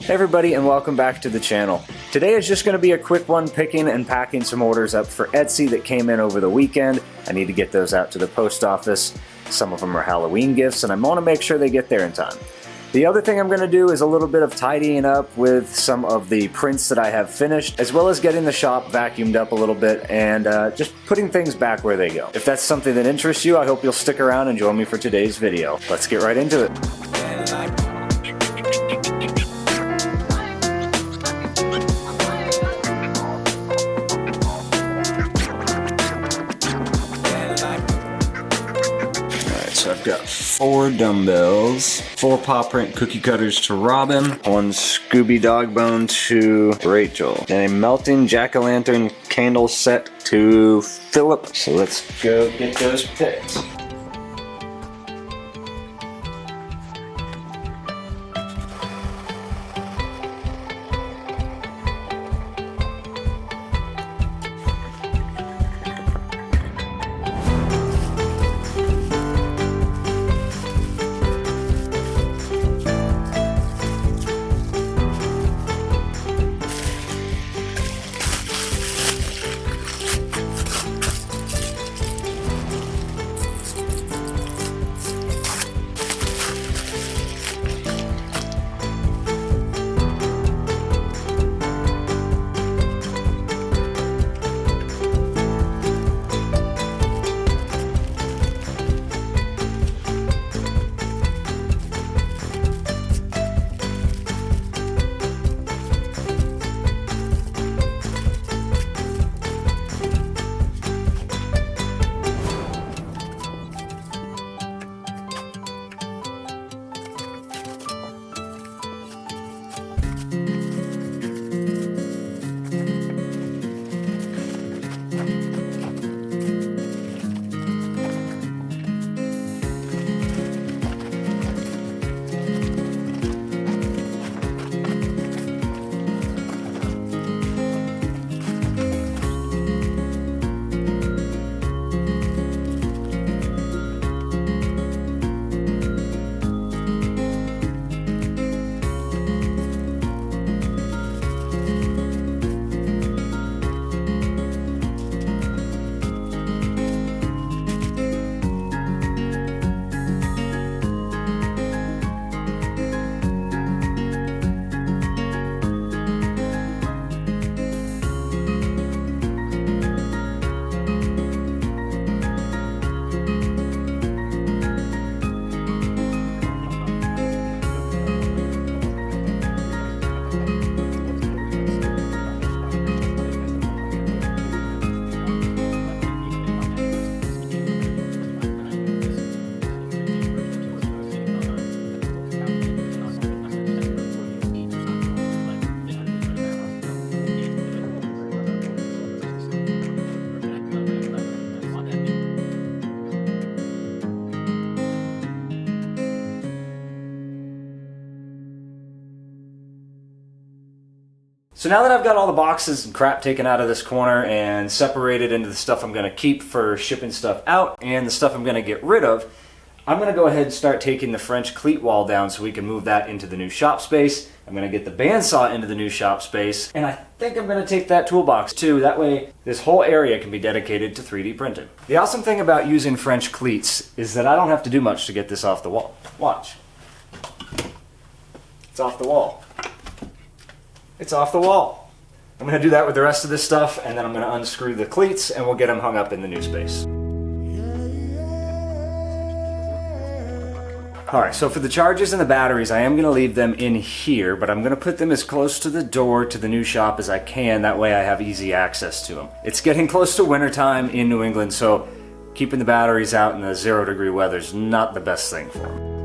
Hey everybody, and welcome back to the channel. Today is just going to be a quick one, picking and packing some orders up for Etsy that came in over the weekend. I need to get those out to the post office. Some of them are Halloween gifts, and I want to make sure they get there in time. The other thing I'm going to do is a little bit of tidying up with some of the prints that I have finished, as well as getting the shop vacuumed up a little bit and just putting things back where they go. If that's something that interests you, I hope you'll stick around and join me for today's video. Let's get right into it. So I've got 4 dumbbells, 4 paw print cookie cutters to Robin, 1 Scooby dog bone to Rachel, and a melting jack-o'-lantern candle set to Philip. So let's go get those picked. So now that I've got all the boxes and crap taken out of this corner and separated into the stuff I'm going to keep for shipping stuff out and the stuff I'm going to get rid of, I'm going to go ahead and start taking the French cleat wall down so we can move that into the new shop space. I'm going to get the bandsaw into the new shop space, and I think I'm going to take that toolbox too. That way this whole area can be dedicated to 3D printing. The awesome thing about using French cleats is that I don't have to do much to get this off the wall. Watch. It's off the wall. It's off the wall. I'm going to do that with the rest of this stuff, and then I'm going to unscrew the cleats and we'll get them hung up in the new space. Alright, so for the chargers and the batteries, I am going to leave them in here, but I'm going to put them as close to the door to the new shop as I can. That way I have easy access to them. It's getting close to wintertime in New England, so keeping the batteries out in the 0-degree weather is not the best thing for them.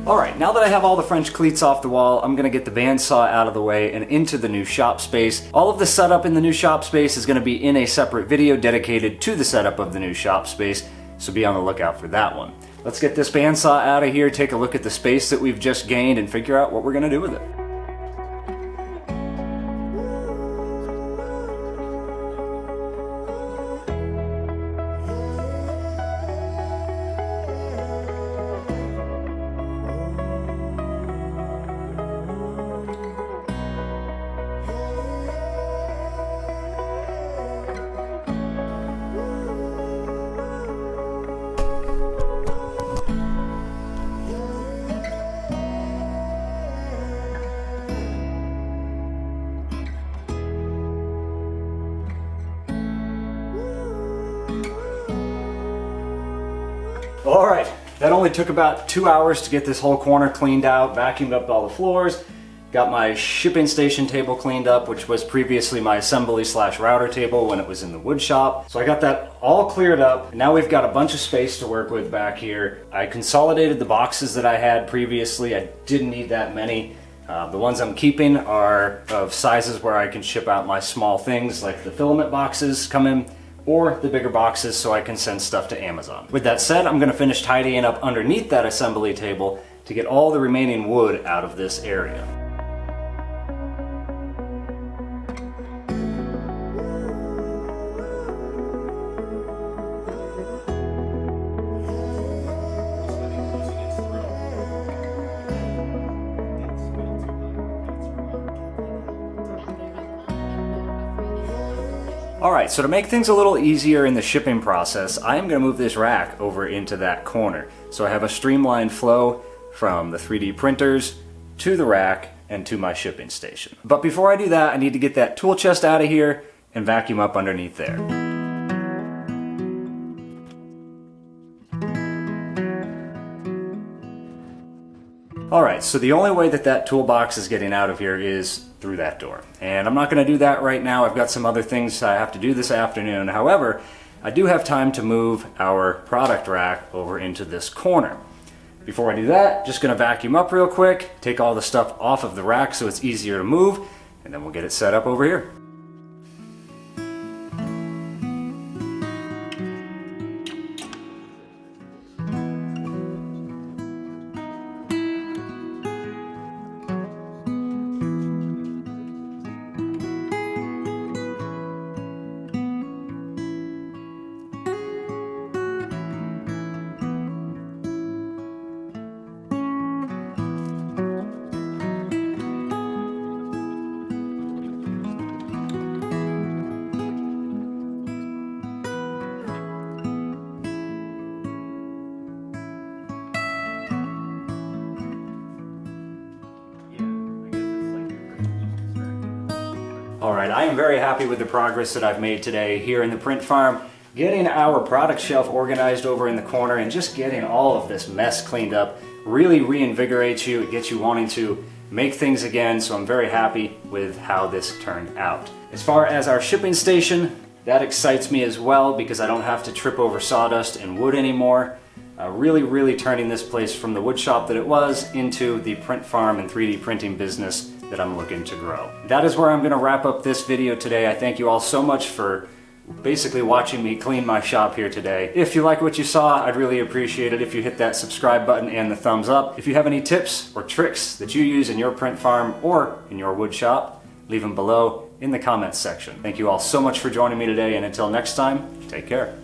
Alright, now that I have all the French cleats off the wall, I'm going to get the bandsaw out of the way and into the new shop space. All of the setup in the new shop space is going to be in a separate video dedicated to the setup of the new shop space, so be on the lookout for that one. Let's get this bandsaw out of here, take a look at the space that we've just gained, and figure out what we're going to do with it. All right, that only took about 2 hours to get this whole corner cleaned out, vacuumed up all the floors, got my shipping station table cleaned up, which was previously my assembly/router table when it was in the wood shop. So I got that all cleared up. Now we've got a bunch of space to work with back here. I consolidated the boxes that I had previously. I didn't need that many. The ones I'm keeping are of sizes where I can ship out my small things, like the filament boxes come in, or the bigger boxes so I can send stuff to Amazon. With that said, I'm gonna finish tidying up underneath that assembly table to get all the remaining wood out of this area. Alright, so to make things a little easier in the shipping process, I am going to move this rack over into that corner. So I have a streamlined flow from the 3D printers to the rack and to my shipping station. But before I do that, I need to get that tool chest out of here and vacuum up underneath there. Alright, so the only way that that toolbox is getting out of here is through that door. And I'm not going to do that right now. I've got some other things I have to do this afternoon. However, I do have time to move our product rack over into this corner. Before I do that, just going to vacuum up real quick, take all the stuff off of the rack so it's easier to move, and then we'll get it set up over here. Alright, I am very happy with the progress that I've made today here in the print farm, getting our product shelf organized over in the corner and just getting all of this mess cleaned up really reinvigorates you. It gets you wanting to make things again, so I'm very happy with how this turned out. As far as our shipping station, that excites me as well because I don't have to trip over sawdust and wood anymore. Really turning this place from the wood shop that it was into the print farm and 3D printing business that I'm looking to grow. That is where I'm going to wrap up this video today. I thank you all so much for basically watching me clean my shop here today. If you like what you saw, I'd really appreciate it if you hit that subscribe button and the thumbs up. If you have any tips or tricks that you use in your print farm or in your wood shop, leave them below in the comments section. Thank you all so much for joining me today, and until next time, take care.